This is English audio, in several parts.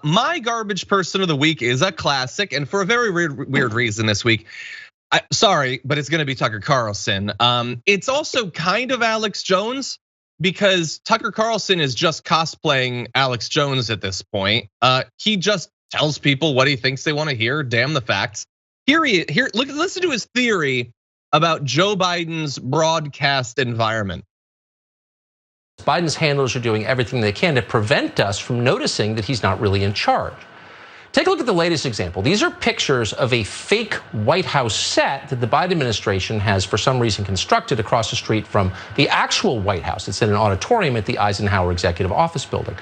my garbage person of the week is a classic, and for a very weird reason this week. Sorry, but it's gonna be Tucker Carlson. It's also kind of Alex Jones, because Tucker Carlson is just cosplaying Alex Jones at this point. He just tells people what he thinks they want to hear. Damn the facts. Listen to his theory about Joe Biden's broadcast environment. Biden's handlers are doing everything they can to prevent us from noticing that he's not really in charge. Take a look at the latest example. These are pictures of a fake White House set that the Biden administration has for some reason constructed across the street from the actual White House. It's in an auditorium at the Eisenhower Executive office building.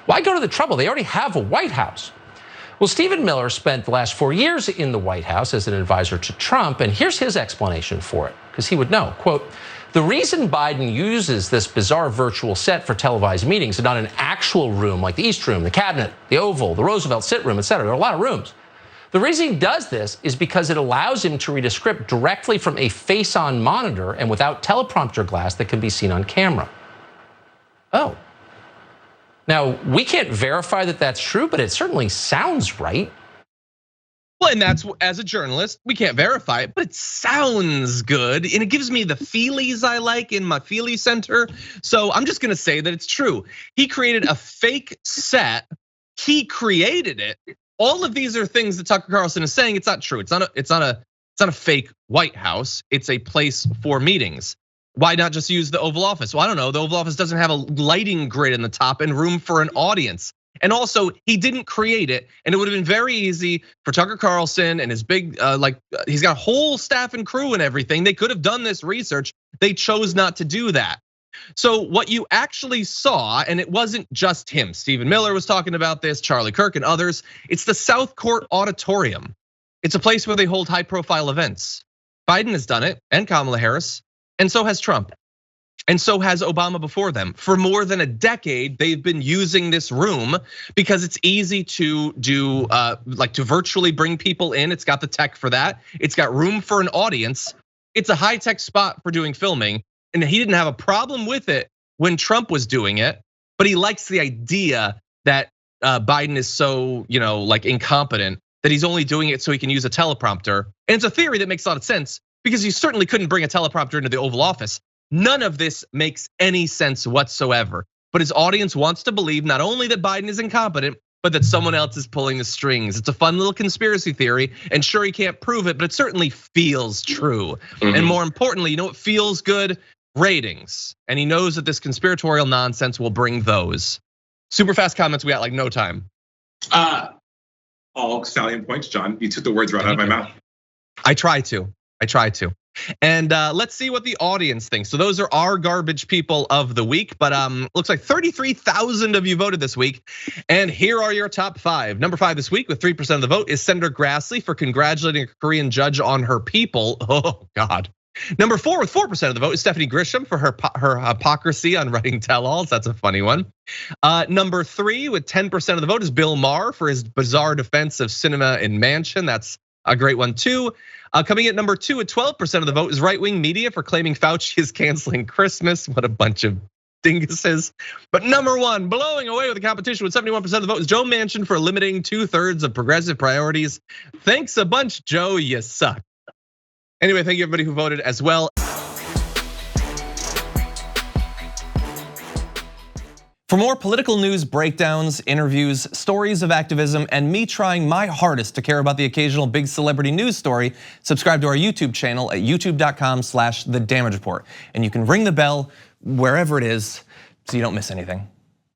Why go to the trouble? They already have a White House. Well, Stephen Miller spent the last 4 years in the White House as an advisor to Trump, and here's his explanation for it, because he would know, quote, "The reason Biden uses this bizarre virtual set for televised meetings and not an actual room like the East Room, the Cabinet, the Oval, the Roosevelt sit room, etc. There are a lot of rooms. The reason he does this is because it allows him to read a script directly from a face-on monitor and without teleprompter glass that can be seen on camera." Oh. Now, we can't verify that that's true, but it certainly sounds right. Well, and that's, as a journalist, we can't verify it, but it sounds good. And it gives me the feelies I like in my feely center. So I'm just gonna say that it's true. He created a fake set. He created it. All of these are things that Tucker Carlson is saying. It's not true. It's not a fake White House. It's a place for meetings. Why not just use the Oval Office? Well, I don't know. The Oval Office doesn't have a lighting grid in the top and room for an audience. And also, he didn't create it, and it would have been very easy for Tucker Carlson and his big, he's got a whole staff and crew and everything. They could have done this research. They chose not to do that. So what you actually saw, and it wasn't just him, Stephen Miller was talking about this, Charlie Kirk and others, it's the South Court Auditorium. It's a place where they hold high profile events. Biden has done it, and Kamala Harris, and so has Trump. And so has Obama before them. For more than a decade, they've been using this room because it's easy to do, to virtually bring people in. It's got the tech for that. It's got room for an audience. It's a high tech spot for doing filming. And he didn't have a problem with it when Trump was doing it, but he likes the idea that Biden is so, incompetent that he's only doing it so he can use a teleprompter. And it's a theory that makes a lot of sense because you certainly couldn't bring a teleprompter into the Oval Office. None of this makes any sense whatsoever. But his audience wants to believe not only that Biden is incompetent, but that someone else is pulling the strings. It's a fun little conspiracy theory, and sure, he can't prove it, but it certainly feels true. And more importantly, you know what feels good? Ratings. And he knows that this conspiratorial nonsense will bring those. Super fast comments, we got like no time. All salient points, John. You took the words right out of my mouth. I try to. And let's see what the audience thinks. So those are our garbage people of the week, but looks like 33,000 of you voted this week. And here are your top 5. Number 5 this week with 3% of the vote is Senator Grassley for congratulating a Korean judge on her people. Oh God. Number 4 with 4% of the vote is Stephanie Grisham for her hypocrisy on writing tell-alls. That's a funny one. Number 3 with 10% of the vote is Bill Maher for his bizarre defense of cinema and Mansion. That's a great one too. Coming in at number 2 at 12% of the vote is right-wing media for claiming Fauci is canceling Christmas. What a bunch of dinguses. But number 1, blowing away with the competition with 71% of the vote is Joe Manchin for eliminating 2/3 of progressive priorities. Thanks a bunch, Joe, you suck. Anyway, thank you everybody who voted as well. For more political news, breakdowns, interviews, stories of activism, and me trying my hardest to care about the occasional big celebrity news story, subscribe to our YouTube channel at youtube.com/thedamagereport. And you can ring the bell wherever it is so you don't miss anything.